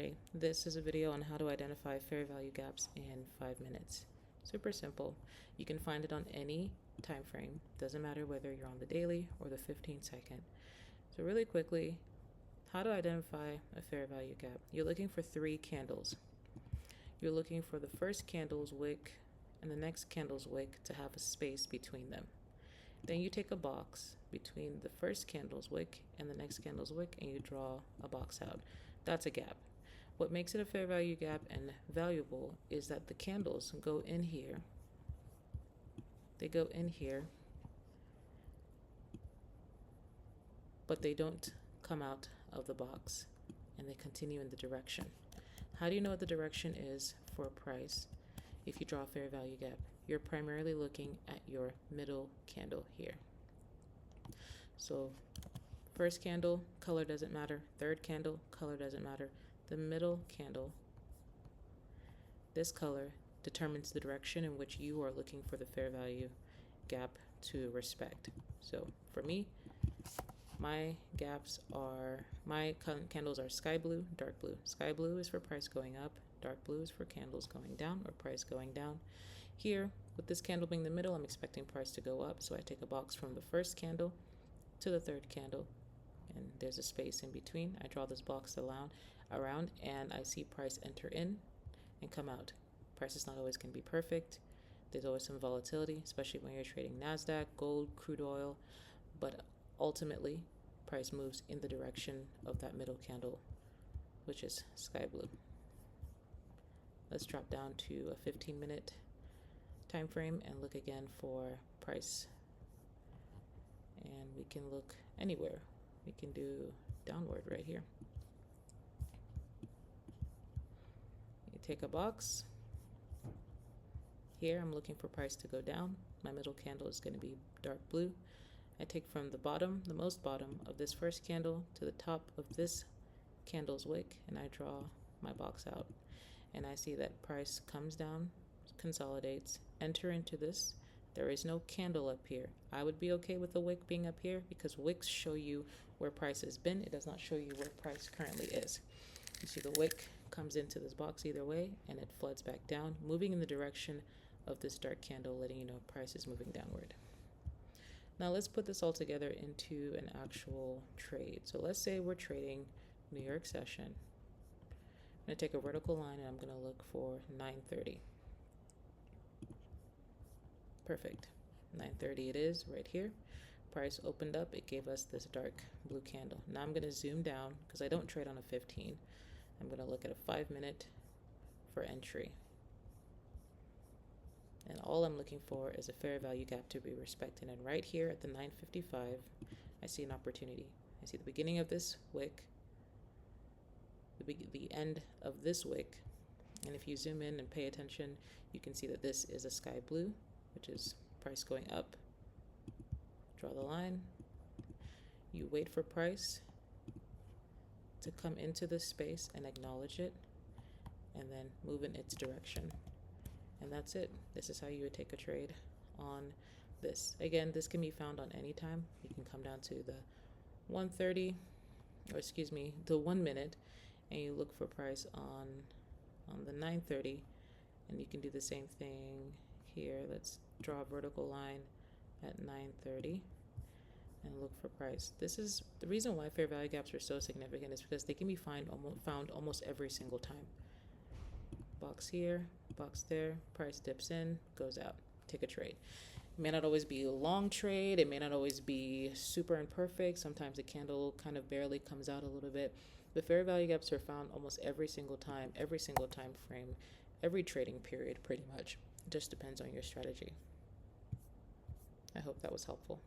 Hi, this is a video on how to identify fair value gaps in 5 minutes. Super simple. You can find it on any time frame. Doesn't matter whether you're on the daily or the 15-second. So really quickly, how to identify a fair value gap. You're looking for 3 candles. You're looking for the first candle's wick and the next candle's wick to have a space between them. Then you take a box between the first candle's wick and the next candle's wick and you draw a box out. That's a gap. What makes it a fair value gap and valuable is that the candles go in here. They go in here, but they don't come out of the box and they continue in the direction. How do you know what the direction is for a price if you draw a fair value gap? You're primarily looking at your middle candle here. So first candle, color doesn't matter. Third candle, color doesn't matter. The middle candle, this color determines the direction in which you are looking for the fair value gap to respect. So for me, my candles are sky blue, dark blue. Sky blue is for price going up, dark blue is for candles going down or price going down. Here, with this candle being the middle, I'm expecting price to go up, so I take a box from the first candle to the third candle, and there's a space in between. I draw this box around, and I see price enter in and come out. Price is not always going to be perfect. There's always some volatility, especially when you're trading NASDAQ, gold, crude oil, but ultimately, price moves in the direction of that middle candle, which is sky blue. Let's drop down to a 15-minute time frame and look again for price. And we can look anywhere. We can do downward right here. You take a box. Here I'm looking for price to go down. My middle candle is going to be dark blue. I take from the bottom, the most bottom of this first candle to the top of this candle's wick, and I draw my box out. And I see that price comes down, consolidates, enter into this. There is no candle up here. I would be okay with the wick being up here because wicks show you where price has been. It does not show you where price currently is. You see the wick comes into this box either way and it floods back down, moving in the direction of this dark candle, letting you know price is moving downward. Now let's put this all together into an actual trade. So let's say we're trading New York session. I'm going to take a vertical line and I'm going to look for 930. Perfect. 930 it is right here. Price opened up. It gave us this dark blue candle. Now I'm going to zoom down because I don't trade on a 15. I'm going to look at a 5-minute for entry. And all I'm looking for is a fair value gap to be respected. And right here at the 9:55, I see an opportunity. I see the beginning of this wick, the end of this wick. And if you zoom in and pay attention, you can see that this is a sky blue, which is price going up. Draw the line. You wait for price to come into this space and acknowledge it, and then move in its direction. And that's it. This is how you would take a trade on this. Again, this can be found on any time. You can come down to the 1 minute, and you look for price on the 9:30, and you can do the same thing here. Let's draw a vertical line at 9:30 and look for price. This is the reason why fair value gaps are so significant, is because they can be found almost every single time. Box here, box there, price dips in, goes out. Take a trade. It may not always be a long trade. It may not always be super imperfect. Sometimes the candle kind of barely comes out a little bit. The fair value gaps are found almost every single time frame, every trading period pretty much. It just depends on your strategy. I hope that was helpful.